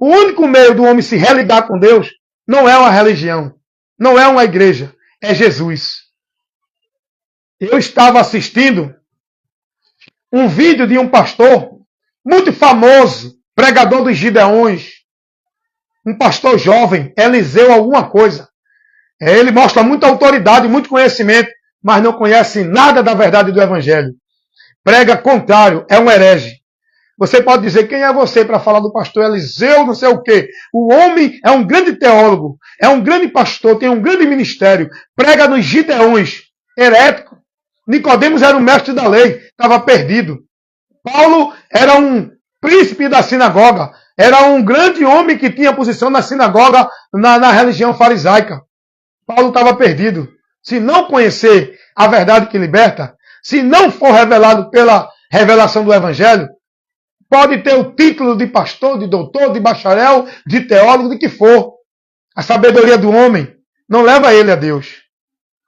O único meio do homem se religar com Deus não é uma religião, não é uma igreja, é Jesus. Eu estava assistindo um vídeo de um pastor muito famoso, pregador dos Gideões, um pastor jovem, Eliseu alguma coisa. Ele mostra muita autoridade, muito conhecimento, mas não conhece nada da verdade do Evangelho. Prega contrário, é um herege. Você pode dizer, quem é você para falar do pastor Eliseu, não sei o quê. O homem é um grande teólogo, é um grande pastor, tem um grande ministério, prega nos Gideões, herético. Nicodemos era um mestre da lei, estava perdido. Paulo era um príncipe da sinagoga, era um grande homem que tinha posição na sinagoga, na religião farisaica. Paulo estava perdido. Se não conhecer a verdade que liberta, se não for revelado pela revelação do Evangelho, pode ter o título de pastor, de doutor, de bacharel, de teólogo, de que for. A sabedoria do homem não leva ele a Deus.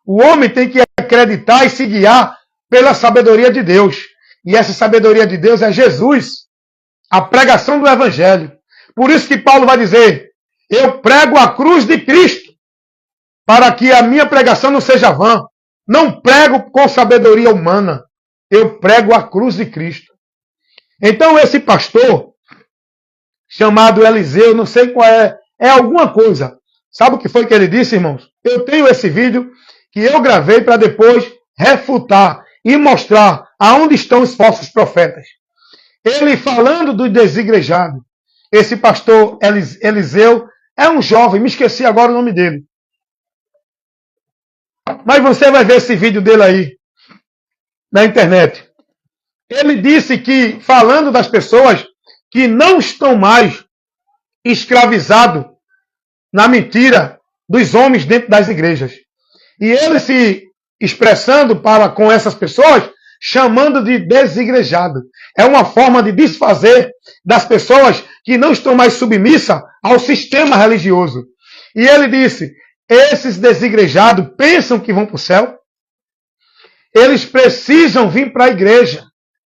O homem tem que acreditar e se guiar pela sabedoria de Deus. E essa sabedoria de Deus é Jesus, a pregação do Evangelho. Por isso que Paulo vai dizer, eu prego a cruz de Cristo, para que a minha pregação não seja vã. Não prego com sabedoria humana, eu prego a cruz de Cristo. Então esse pastor, chamado Eliseu, não sei qual é alguma coisa. Sabe o que foi que ele disse, irmãos? Eu tenho esse vídeo que eu gravei para depois refutar e mostrar aonde estão os falsos profetas. Ele falando do desigrejado. Esse pastor Eliseu é um jovem, me esqueci agora o nome dele. Mas você vai ver esse vídeo dele aí, na internet. Ele disse que, falando das pessoas que não estão mais escravizados na mentira dos homens dentro das igrejas. E ele se expressando com essas pessoas, chamando de desigrejado. É uma forma de desfazer das pessoas que não estão mais submissas ao sistema religioso. E ele disse, esses desigrejados pensam que vão para o céu? Eles precisam vir para a igreja.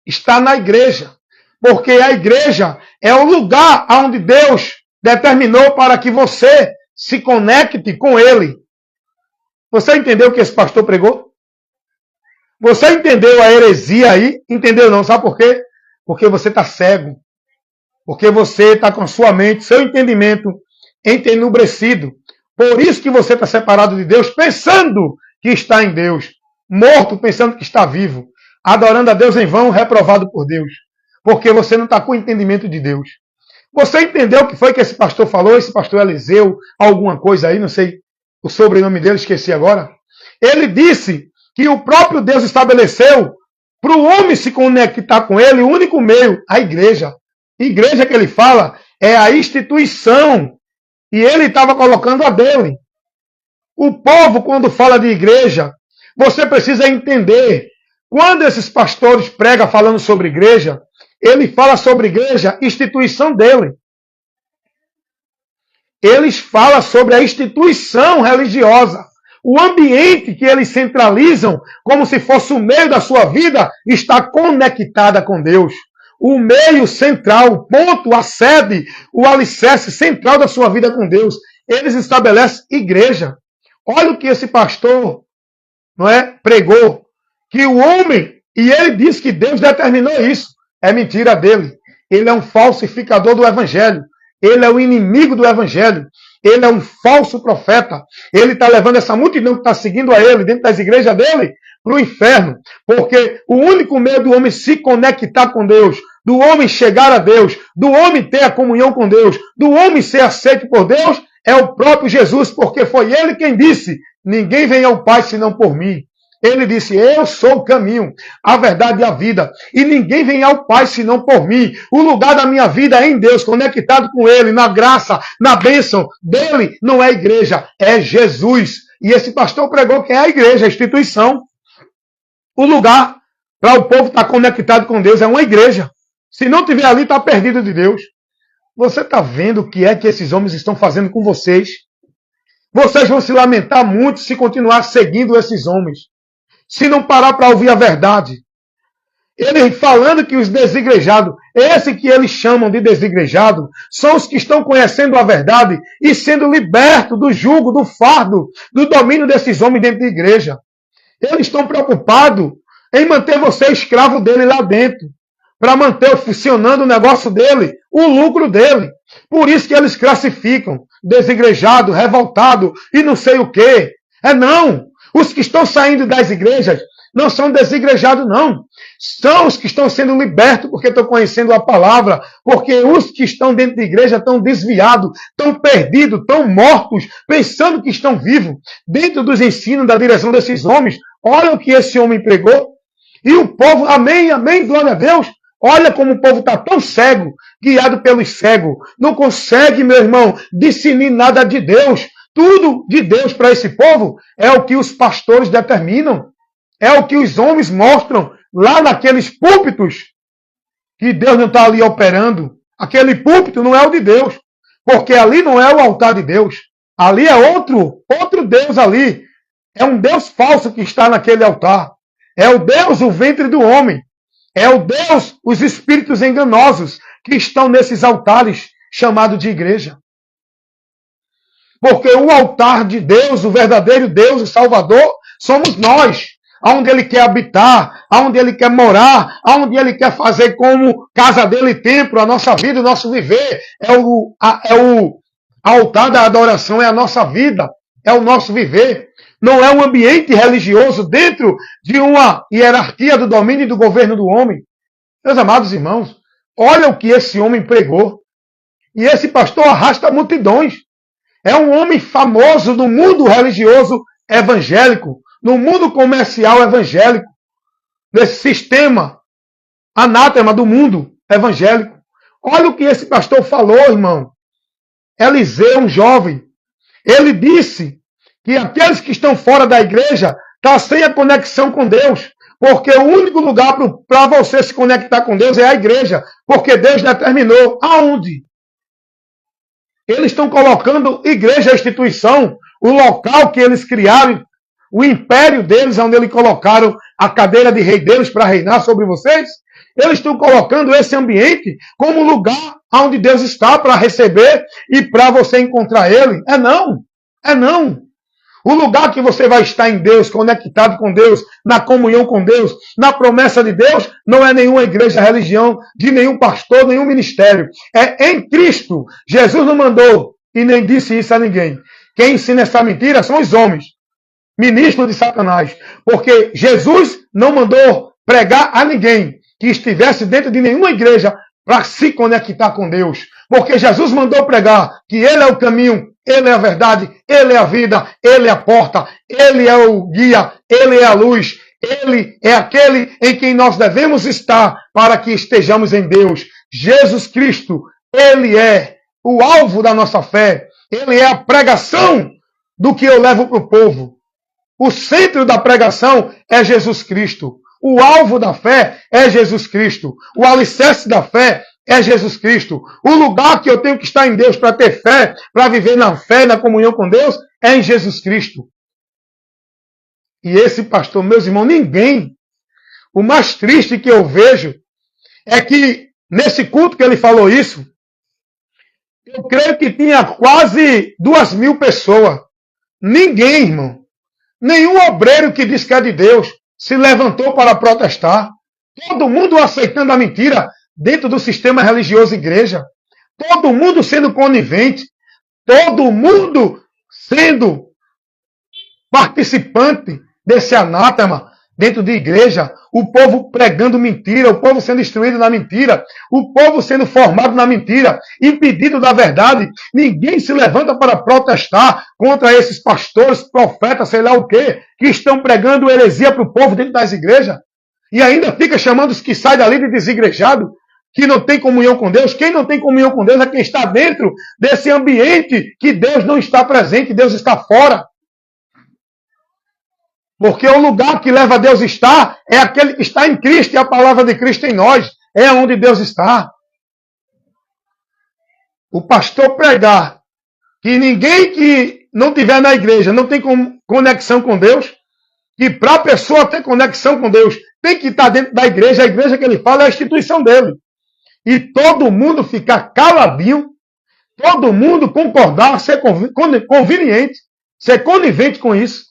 Estar na igreja. Porque a igreja é o lugar onde Deus determinou para que você se conecte com Ele. Você entendeu o que esse pastor pregou? Você entendeu a heresia aí? Entendeu não? Sabe por quê? Porque você está cego. Porque você está com a sua mente, seu entendimento entenebrecido. Por isso que você está separado de Deus, pensando que está em Deus. Morto, pensando que está vivo. Adorando a Deus em vão, reprovado por Deus. Porque você não está com o entendimento de Deus. Você entendeu o que foi que esse pastor falou? Esse pastor Eliseu, alguma coisa aí, não sei o sobrenome dele, esqueci agora. Ele disse que o próprio Deus estabeleceu para o homem se conectar com ele, o único meio, a igreja. Igreja que ele fala é a instituição. E ele estava colocando a dele. O povo, quando fala de igreja, você precisa entender. Quando esses pastores pregam falando sobre igreja, ele fala sobre igreja, instituição dele. Eles falam sobre a instituição religiosa. O ambiente que eles centralizam, como se fosse o meio da sua vida, está conectada com Deus. O meio central, o ponto, a sede, o alicerce central da sua vida com Deus. Eles estabelecem igreja. Olha o que esse pastor, pregou. Que o homem, e ele disse que Deus determinou isso. É mentira dele. Ele é um falsificador do Evangelho. Ele é o inimigo do Evangelho. Ele é um falso profeta. Ele está levando essa multidão que está seguindo a ele, dentro das igrejas dele, para o inferno. Porque o único meio do homem se conectar com Deus, do homem chegar a Deus, do homem ter a comunhão com Deus, do homem ser aceito por Deus, é o próprio Jesus. Porque foi ele quem disse, ninguém vem ao Pai senão por mim. Ele disse, eu sou o caminho, a verdade e a vida. E ninguém vem ao Pai senão por mim. O lugar da minha vida é em Deus, conectado com Ele, na graça, na bênção dele. Não é igreja, é Jesus. E esse pastor pregou que é a igreja, a instituição. O lugar para o povo estar conectado com Deus é uma igreja. Se não tiver ali, está perdido de Deus. Você está vendo o que é que esses homens estão fazendo com vocês? Vocês vão se lamentar muito se continuar seguindo esses homens. Se não parar para ouvir a verdade. Ele falando que os desigrejados, esse que eles chamam de desigrejado, são os que estão conhecendo a verdade e sendo libertos do jugo, do fardo, do domínio desses homens dentro da igreja. Eles estão preocupados em manter você escravo dele lá dentro, para manter funcionando o negócio dele, o lucro dele. Por isso que eles classificam desigrejado, revoltado e não sei o quê. Não. Os que estão saindo das igrejas não são desigrejados, não. São os que estão sendo libertos porque estão conhecendo a palavra. Porque os que estão dentro da igreja estão desviados, estão perdidos, estão mortos, pensando que estão vivos. Dentro dos ensinos da direção desses homens, olha o que esse homem pregou. E o povo, amém, amém, glória a Deus. Olha como o povo está tão cego, guiado pelos cegos. Não consegue, meu irmão, discernir nada de Deus. Tudo de Deus para esse povo é o que os pastores determinam. É o que os homens mostram lá naqueles púlpitos. Que Deus não está ali operando. Aquele púlpito não é o de Deus. Porque ali não é o altar de Deus. Ali é outro Deus ali. É um Deus falso que está naquele altar. É o Deus, o ventre do homem. É o Deus, os espíritos enganosos que estão nesses altares chamados de igreja. Porque o altar de Deus, o verdadeiro Deus, o Salvador, somos nós. Aonde Ele quer habitar, aonde Ele quer morar, aonde Ele quer fazer como casa dele e templo, a nossa vida, o nosso viver. É o altar da adoração, é a nossa vida, é o nosso viver. Não é um ambiente religioso dentro de uma hierarquia do domínio e do governo do homem. Meus amados irmãos, olha o que esse homem pregou. E esse pastor arrasta multidões. É um homem famoso no mundo religioso evangélico, no mundo comercial evangélico, nesse sistema anátema do mundo evangélico. Olha o que esse pastor falou, irmão. Eliseu, um jovem, ele disse que aqueles que estão fora da igreja estão sem a conexão com Deus. Porque o único lugar para você se conectar com Deus é a igreja. Porque Deus determinou aonde. Eles estão colocando igreja, a instituição, o local que eles criaram, o império deles, onde eles colocaram a cadeira de rei deles para reinar sobre vocês. Eles estão colocando esse ambiente como lugar onde Deus está para receber e para você encontrar Ele. Não. O lugar que você vai estar em Deus, conectado com Deus, na comunhão com Deus, na promessa de Deus, não é nenhuma igreja, religião, de nenhum pastor, nenhum ministério. É em Cristo. Jesus não mandou e nem disse isso a ninguém. Quem ensina essa mentira são os homens, ministros de Satanás. Porque Jesus não mandou pregar a ninguém que estivesse dentro de nenhuma igreja para se conectar com Deus. Porque Jesus mandou pregar que Ele é o caminho, Ele é a verdade, Ele é a vida, Ele é a porta, Ele é o guia, Ele é a luz, Ele é aquele em quem nós devemos estar para que estejamos em Deus. Jesus Cristo, Ele é o alvo da nossa fé, Ele é a pregação do que eu levo para o povo. O centro da pregação é Jesus Cristo. O alvo da fé é Jesus Cristo. O alicerce da fé é Jesus Cristo. O lugar que eu tenho que estar em Deus para ter fé, para viver na fé, na comunhão com Deus, é em Jesus Cristo. E esse pastor, meus irmãos, ninguém. O mais triste que eu vejo é que nesse culto que ele falou isso, eu creio que tinha quase 2.000 pessoas. Ninguém, irmão. Nenhum obreiro que diz que é de Deus se levantou para protestar. Todo mundo aceitando a mentira dentro do sistema religioso igreja. Todo mundo sendo conivente. Todo mundo sendo participante desse anátema dentro de igreja. O povo pregando mentira, o povo sendo instruído na mentira, o povo sendo formado na mentira, impedido da verdade. Ninguém se levanta para protestar contra esses pastores, profetas, sei lá o quê, que estão pregando heresia para o povo dentro das igrejas. E ainda fica chamando os que saem dali de desigrejado, que não tem comunhão com Deus. Quem não tem comunhão com Deus é quem está dentro desse ambiente que Deus não está presente, Deus está fora. Porque o lugar que leva a Deus estar é aquele que está em Cristo e a palavra de Cristo em nós. É onde Deus está. O pastor pregar que ninguém que não tiver na igreja não tem conexão com Deus, que para a pessoa ter conexão com Deus tem que estar dentro da igreja. A igreja que ele fala é a instituição dele. E todo mundo ficar caladinho, todo mundo concordar, ser conveniente, ser conivente com isso.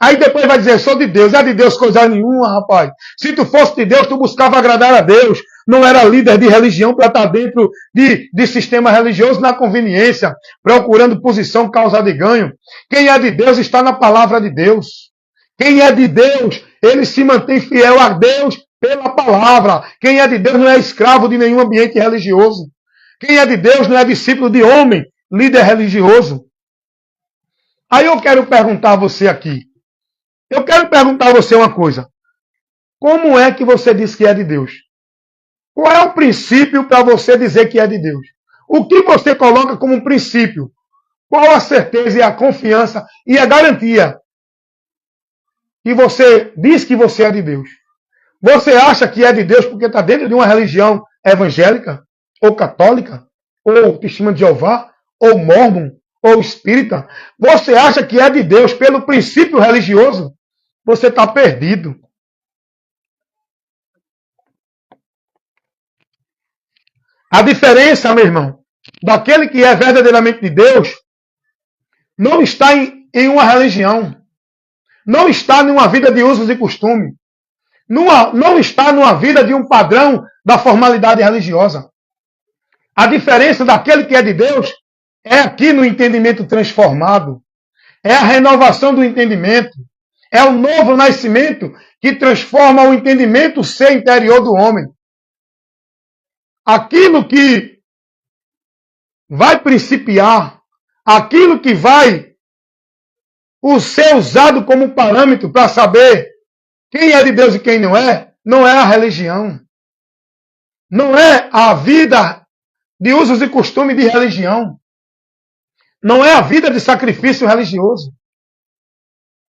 Aí depois vai dizer, sou de Deus. É de Deus coisa nenhuma, rapaz. Se tu fosse de Deus, tu buscava agradar a Deus. Não era líder de religião para estar dentro de sistema religioso na conveniência, procurando posição, causa de ganho. Quem é de Deus está na palavra de Deus. Quem é de Deus, ele se mantém fiel a Deus pela palavra. Quem é de Deus não é escravo de nenhum ambiente religioso. Quem é de Deus não é discípulo de homem, líder religioso. Aí eu quero perguntar a você aqui. Eu quero perguntar a você uma coisa. Como é que você diz que é de Deus? Qual é o princípio para você dizer que é de Deus? O que você coloca como um princípio? Qual a certeza e a confiança e a garantia que você diz que você é de Deus? Você acha que é de Deus porque está dentro de uma religião evangélica, ou católica, ou testemunha de Jeová, ou mórmon, ou espírita? Você acha que é de Deus pelo princípio religioso? Você está perdido. A diferença, meu irmão, daquele que é verdadeiramente de Deus, não está em uma religião. Não está numa vida de usos e costumes. Não está numa vida de um padrão da formalidade religiosa. A diferença daquele que é de Deus é aqui no entendimento transformado. É a renovação do entendimento. É o novo nascimento que transforma o entendimento ser interior do homem. Aquilo que vai principiar, aquilo que vai ser usado como parâmetro para saber quem é de Deus e quem não é a religião. Não é a vida de usos e costumes de religião. Não é a vida de sacrifício religioso.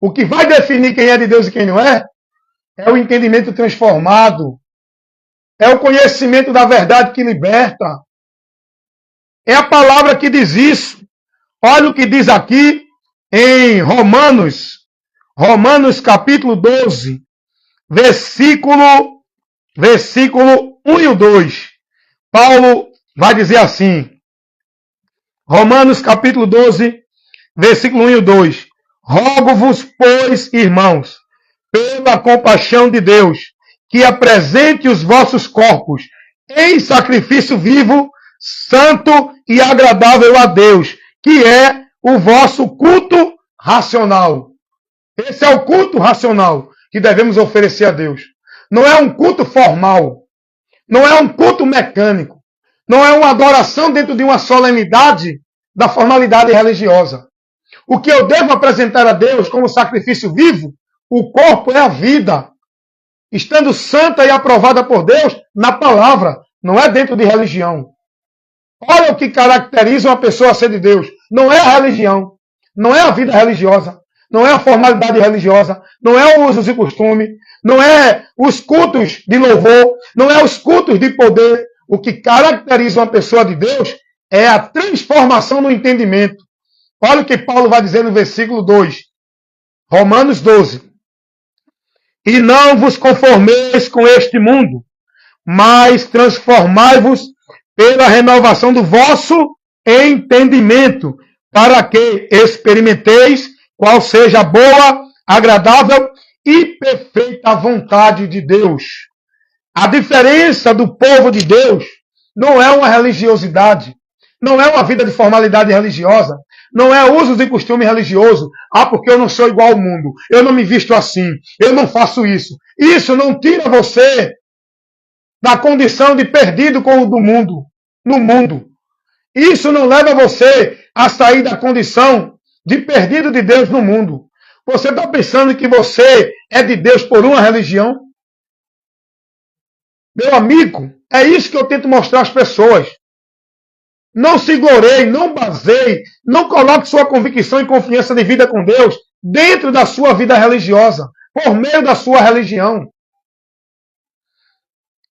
O que vai definir quem é de Deus e quem não é o entendimento transformado. É o conhecimento da verdade que liberta. É a palavra que diz isso. Olha o que diz aqui em Romanos capítulo 12, versículo 1 e 2. Paulo vai dizer assim, Romanos capítulo 12, versículo 1 e 2. Rogo-vos, pois, irmãos, pela compaixão de Deus, que apresente os vossos corpos em sacrifício vivo, santo e agradável a Deus, que é o vosso culto racional. Esse é o culto racional que devemos oferecer a Deus. Não é um culto formal. Não é um culto mecânico. Não é uma adoração dentro de uma solenidade da formalidade religiosa. O que eu devo apresentar a Deus como sacrifício vivo, o corpo é a vida. Estando santa e aprovada por Deus na palavra, não é dentro de religião. Olha o que caracteriza uma pessoa a ser de Deus. Não é a religião, não é a vida religiosa, não é a formalidade religiosa, não é o usos e costume, não é os cultos de louvor, não é os cultos de poder. O que caracteriza uma pessoa de Deus é a transformação no entendimento. Olha o que Paulo vai dizer no versículo 2, Romanos 12. E não vos conformeis com este mundo, mas transformai-vos pela renovação do vosso entendimento, para que experimenteis qual seja a boa, agradável e perfeita vontade de Deus. A diferença do povo de Deus não é uma religiosidade, não é uma vida de formalidade religiosa, não é usos e costume religioso. Ah, porque eu não sou igual ao mundo, eu não me visto assim, eu não faço isso. Isso não tira você da condição de perdido com o do mundo, no mundo. Isso não leva você a sair da condição de perdido de Deus no mundo. Você está pensando que você é de Deus por uma religião? Meu amigo, é isso que eu tento mostrar às pessoas. Não se glorie, não baseie, não coloque sua convicção e confiança de vida com Deus dentro da sua vida religiosa, por meio da sua religião.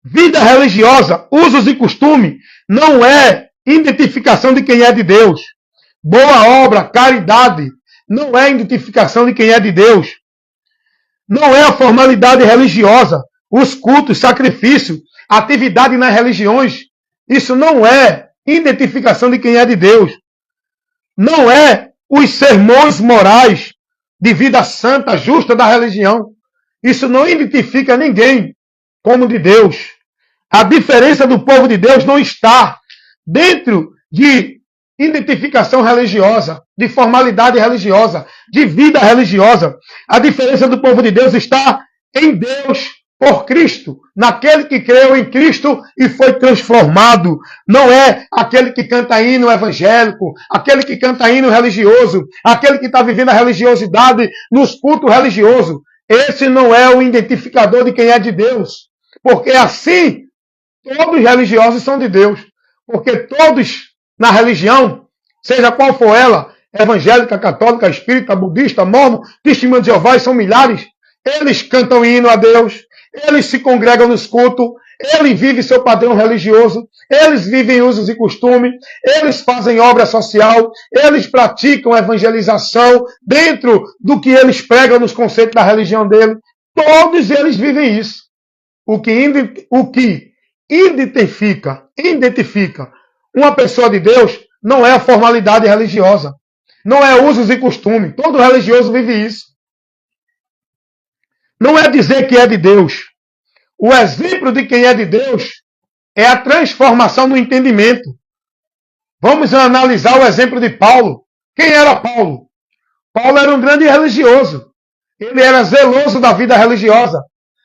Vida religiosa, usos e costume, não é identificação de quem é de Deus. Boa obra, caridade, não é identificação de quem é de Deus. não é a formalidade religiosa, os cultos, sacrifício, atividade nas religiões. Isso não é identificação de quem é de Deus. Não é os sermões morais de vida santa, justa da religião. Isso não identifica ninguém como de Deus. A diferença do povo de Deus não está dentro de identificação religiosa, de formalidade religiosa, de vida religiosa. A diferença do povo de Deus está em Deus, por Cristo, naquele que creu em Cristo e foi transformado. Não é aquele que canta hino evangélico, aquele que canta hino religioso, aquele que está vivendo a religiosidade nos cultos religiosos. Esse não é o identificador de quem é de Deus. Porque assim, todos os religiosos são de Deus. Porque todos na religião, seja qual for ela, evangélica, católica, espírita, budista, mormon, testemunho de Jeová, são milhares, eles cantam hino a Deus, eles se congregam nos cultos, eles vivem seu padrão religioso, eles vivem usos e costumes, eles fazem obra social, eles praticam evangelização dentro do que eles pregam nos conceitos da religião dele. Todos eles vivem isso. O que identifica uma pessoa de Deus não é a formalidade religiosa, não é usos e costumes. Todo religioso vive isso. Não é dizer que é de Deus. O exemplo de quem é de Deus é a transformação do entendimento. Vamos analisar o exemplo de Paulo. Quem era Paulo? Paulo era um grande religioso. Ele era zeloso da vida religiosa,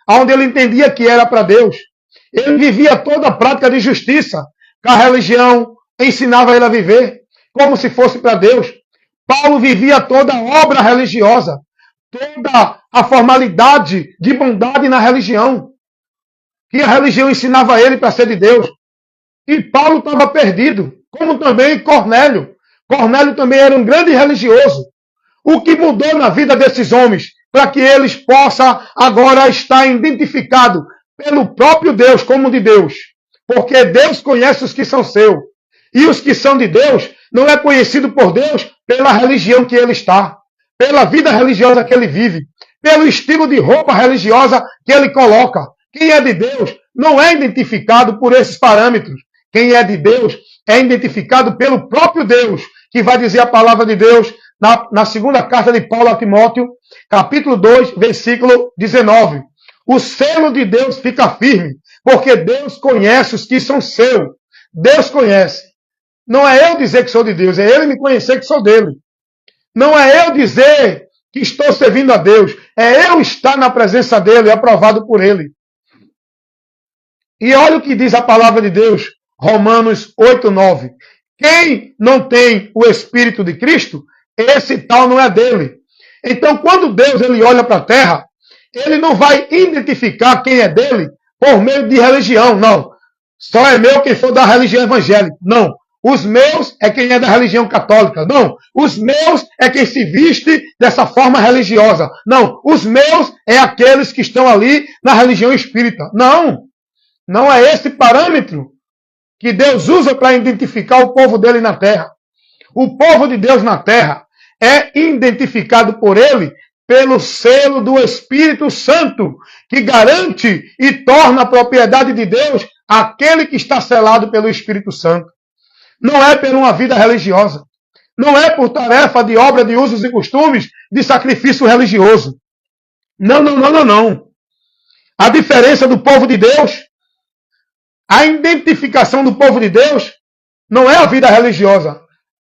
onde ele entendia que era para Deus. Ele vivia toda a prática de justiça, que a religião ensinava ele a viver, como se fosse para Deus. Paulo vivia toda a obra religiosa, toda a formalidade de bondade na religião, que a religião ensinava a ele para ser de Deus. E Paulo estava perdido, como também Cornélio. Cornélio também era um grande religioso. O que mudou na vida desses homens, para que eles possam agora estar identificados pelo próprio Deus como de Deus? Porque Deus conhece os que são seus. E os que são de Deus não é conhecido por Deus pela religião que ele está, pela vida religiosa que ele vive, pelo estilo de roupa religiosa que ele coloca. Quem é de Deus não é identificado por esses parâmetros. Quem é de Deus é identificado pelo próprio Deus, que vai dizer a palavra de Deus na segunda carta de Paulo a Timóteo, capítulo 2, versículo 19. O selo de Deus fica firme, porque Deus conhece os que são seus. Deus conhece. Não é eu dizer que sou de Deus, é Ele me conhecer que sou dele. Não é eu dizer que estou servindo a Deus, é eu estar na presença dele, aprovado por ele. E olha o que diz a palavra de Deus, Romanos 8:9. Quem não tem o Espírito de Cristo, esse tal não é dele. Então, quando Deus ele olha para a terra, ele não vai identificar quem é dele por meio de religião, não. Só é meu quem for da religião evangélica, não. Os meus é quem é da religião católica, não. Os meus é quem se veste dessa forma religiosa, não. Os meus é aqueles que estão ali na religião espírita, não. Não é esse parâmetro que Deus usa para identificar o povo dele na terra. O povo de Deus na terra é identificado por ele pelo selo do Espírito Santo, que garante e torna a propriedade de Deus aquele que está selado pelo Espírito Santo. Não é por uma vida religiosa. Não é por tarefa de obra de usos e costumes de sacrifício religioso. Não, não, não, não, não. A diferença do povo de Deus, a identificação do povo de Deus, não é a vida religiosa.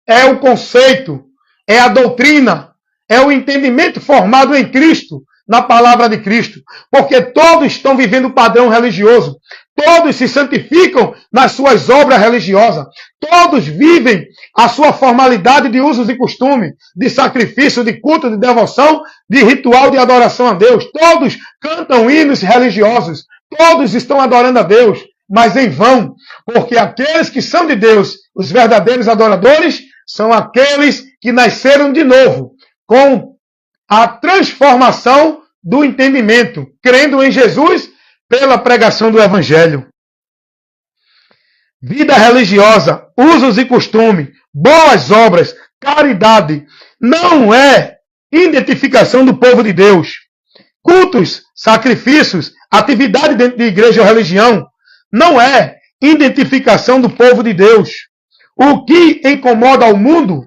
É o conceito, é a doutrina, é o entendimento formado em Cristo, na palavra de Cristo. Porque todos estão vivendo o padrão religioso. Todos se santificam nas suas obras religiosas. Todos vivem a sua formalidade de usos e costumes, de sacrifício, de culto, de devoção, de ritual de adoração a Deus. Todos cantam hinos religiosos. Todos estão adorando a Deus, mas em vão. Porque aqueles que são de Deus, os verdadeiros adoradores, são aqueles que nasceram de novo, com a transformação do entendimento, crendo em Jesus pela pregação do Evangelho. Vida religiosa, usos e costumes, boas obras, caridade, não é identificação do povo de Deus. cultos, sacrifícios, atividade dentro de igreja ou religião, não é identificação do povo de Deus. O que incomoda o mundo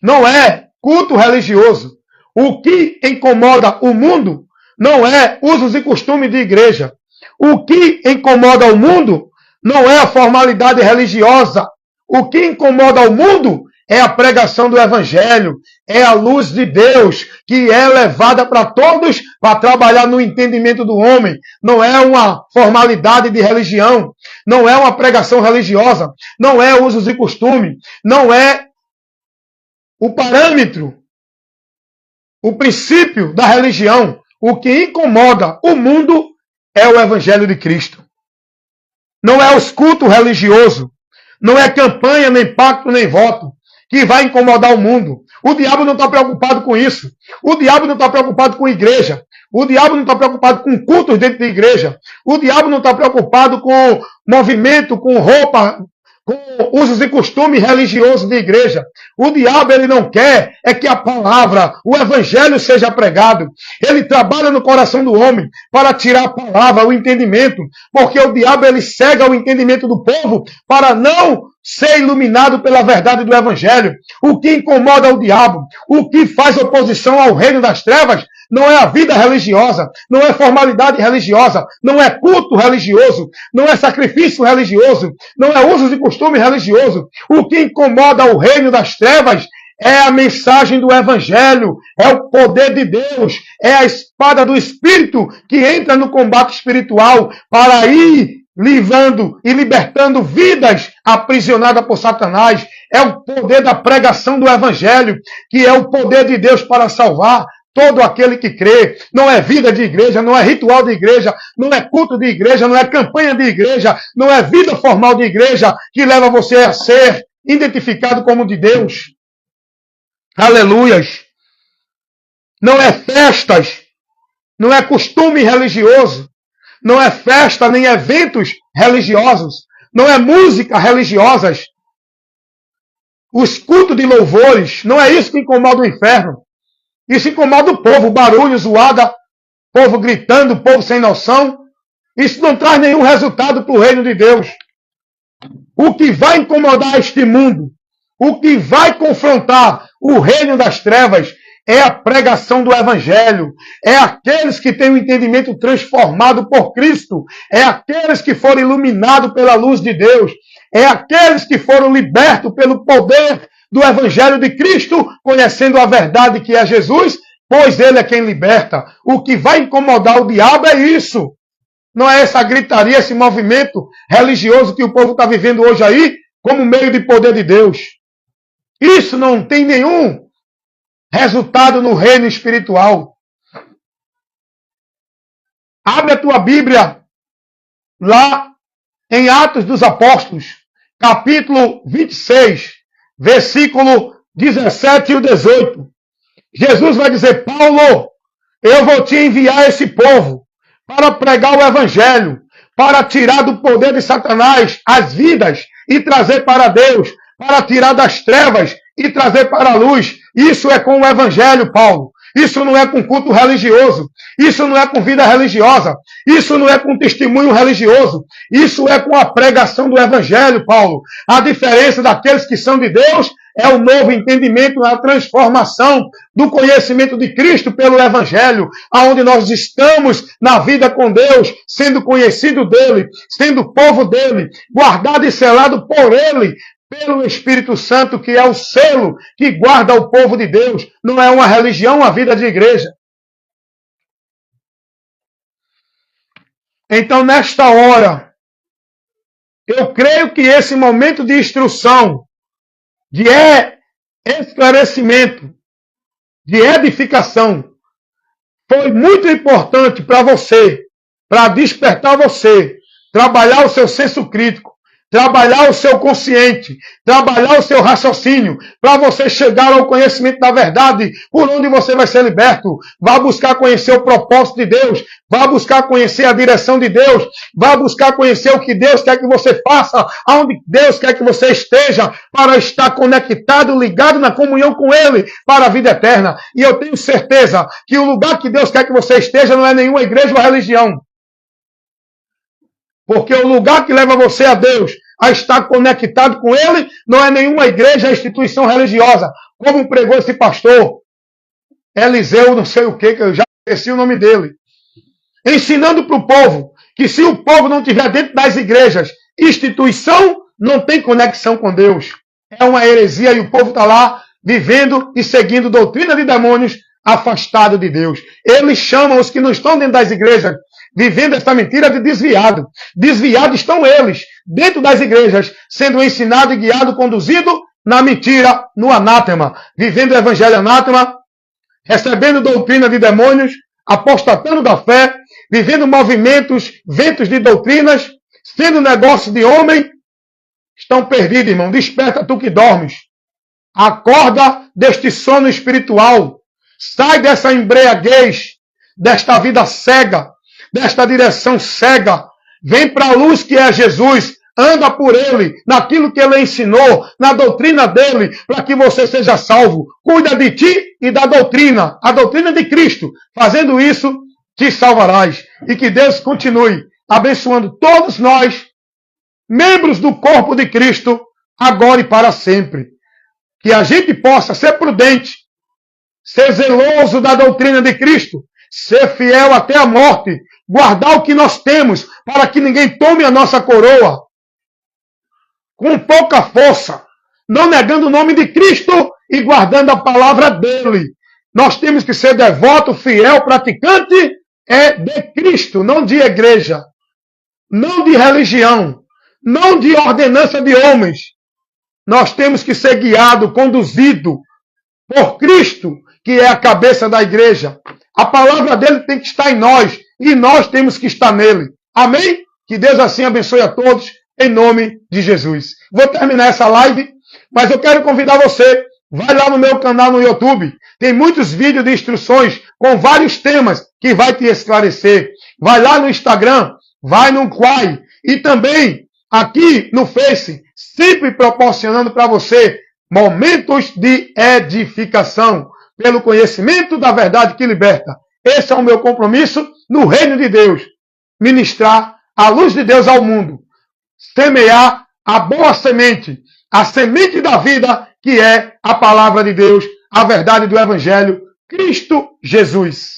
não é culto religioso. O que incomoda o mundo não é usos e costumes de igreja. O que incomoda o mundo não é a formalidade religiosa. O que incomoda o mundo é a pregação do Evangelho, é a luz de Deus que é levada para todos para trabalhar no entendimento do homem. Não é uma formalidade de religião, não é uma pregação religiosa, não é usos e costumes, não é o parâmetro, o princípio da religião. O que incomoda o mundo é o Evangelho de Cristo. Não é os cultos religiosos, não é campanha, nem pacto, nem voto que vai incomodar o mundo. O diabo não está preocupado com isso. O diabo não está preocupado com igreja. O diabo não está preocupado com cultos dentro da igreja. O diabo não está preocupado com movimento, com roupa, com usos e costumes religiosos de igreja. O diabo, ele não quer é que a palavra, o evangelho seja pregado. Ele trabalha no coração do homem para tirar a palavra, o entendimento, porque o diabo, ele cega o entendimento do povo para não ser iluminado pela verdade do evangelho. O que incomoda o diabo, o que faz oposição ao reino das trevas, não é a vida religiosa, não é formalidade religiosa, não é culto religioso, não é sacrifício religioso, não é usos e costumes religioso. O que incomoda o reino das trevas é a mensagem do Evangelho, é o poder de Deus, é a espada do Espírito que entra no combate espiritual para ir livrando e libertando vidas aprisionadas por Satanás. É o poder da pregação do Evangelho, que é o poder de Deus para salvar todo aquele que crê. Não é vida de igreja, não é ritual de igreja, não é culto de igreja, não é campanha de igreja, não é vida formal de igreja que leva você a ser identificado como de Deus. Aleluias. Não é festas, não é costume religioso, não é festa nem eventos religiosos, não é música religiosas. Os cultos de louvores, não é isso que incomoda o inferno. Isso incomoda o povo, barulho, zoada, povo gritando, povo sem noção. Isso não traz nenhum resultado para o reino de Deus. O que vai incomodar este mundo, o que vai confrontar o reino das trevas é a pregação do Evangelho. É aqueles que têm o entendimento transformado por Cristo. É aqueles que foram iluminados pela luz de Deus. É aqueles que foram libertos pelo poder do Evangelho de Cristo, conhecendo a verdade que é Jesus, pois Ele é quem liberta. O que vai incomodar o diabo é isso. Não é essa gritaria, esse movimento religioso que o povo está vivendo hoje aí, como meio de poder de Deus. Isso não tem nenhum resultado no reino espiritual. Abre a tua Bíblia lá em Atos dos Apóstolos, capítulo 26, versículo 17 e 18. Jesus vai dizer: Paulo, eu vou te enviar esse povo para pregar o Evangelho, para tirar do poder de Satanás as vidas e trazer para Deus, para tirar das trevas e trazer para a luz. Isso é com o Evangelho, Paulo. Isso não é com culto religioso. Isso não é com vida religiosa. Isso não é com testemunho religioso. Isso é com a pregação do Evangelho, Paulo. A diferença daqueles que são de Deus é o novo entendimento, a transformação do conhecimento de Cristo pelo Evangelho, aonde nós estamos na vida com Deus, sendo conhecido dele, sendo povo dele, guardado e selado por ele, pelo Espírito Santo, que é o selo que guarda o povo de Deus. Não é uma religião, a vida de igreja. Então, nesta hora, eu creio que esse momento de instrução, de esclarecimento, de edificação, foi muito importante para você, para despertar você, trabalhar o seu senso crítico, trabalhar o seu consciente, trabalhar o seu raciocínio, para você chegar ao conhecimento da verdade, por onde você vai ser liberto. Vá buscar conhecer o propósito de Deus, vá buscar conhecer a direção de Deus, vá buscar conhecer o que Deus quer que você faça, aonde Deus quer que você esteja, para estar conectado, ligado na comunhão com Ele, para a vida eterna. E eu tenho certeza que o lugar que Deus quer que você esteja não é nenhuma igreja ou religião. Porque o lugar que leva você a Deus, a estar conectado com Ele, não é nenhuma igreja ou instituição religiosa. Como pregou esse pastor, Eliseu, não sei o que eu já esqueci o nome dele. Ensinando para o povo que se o povo não estiver dentro das igrejas, instituição não tem conexão com Deus. É uma heresia e o povo está lá vivendo e seguindo doutrina de demônios, afastado de Deus. Eles chamam os que não estão dentro das igrejas, vivendo essa mentira, de desviado. Desviados estão eles, dentro das igrejas, sendo ensinado e guiado, conduzido na mentira, no anátema, vivendo o evangelho anátema, recebendo doutrina de demônios, apostatando da fé, vivendo movimentos, ventos de doutrinas, sendo negócio de homem. Estão perdidos, irmão. Desperta tu que dormes. Acorda deste sono espiritual. Sai dessa embriaguez, desta vida cega, desta direção cega. Vem para a luz que é Jesus. Anda por Ele, naquilo que Ele ensinou, na doutrina dEle, para que você seja salvo. Cuida de ti e da doutrina, a doutrina de Cristo. Fazendo isso, te salvarás. E que Deus continue abençoando todos nós, membros do corpo de Cristo, agora e para sempre. Que a gente possa ser prudente, ser zeloso da doutrina de Cristo, ser fiel até a morte, guardar o que nós temos, para que ninguém tome a nossa coroa, com pouca força, não negando o nome de Cristo e guardando a palavra dele. Nós temos que ser devoto, fiel, praticante de Cristo, não de igreja, não de religião, não de ordenança de homens. Nós temos que ser guiado, conduzido por Cristo, que é a cabeça da igreja. A palavra dele tem que estar em nós e nós temos que estar nele. Amém? Que Deus assim abençoe a todos, em nome de Jesus. Vou terminar essa live, mas eu quero convidar você, vai lá no meu canal no YouTube. Tem muitos vídeos de instruções com vários temas que vai te esclarecer. Vai lá no Instagram, vai no Quai e também aqui no Face, sempre proporcionando para você momentos de edificação pelo conhecimento da verdade que liberta. Esse é o meu compromisso no reino de Deus. Ministrar a luz de Deus ao mundo. Semear a boa semente, a semente da vida, que é a palavra de Deus, a verdade do Evangelho, Cristo Jesus.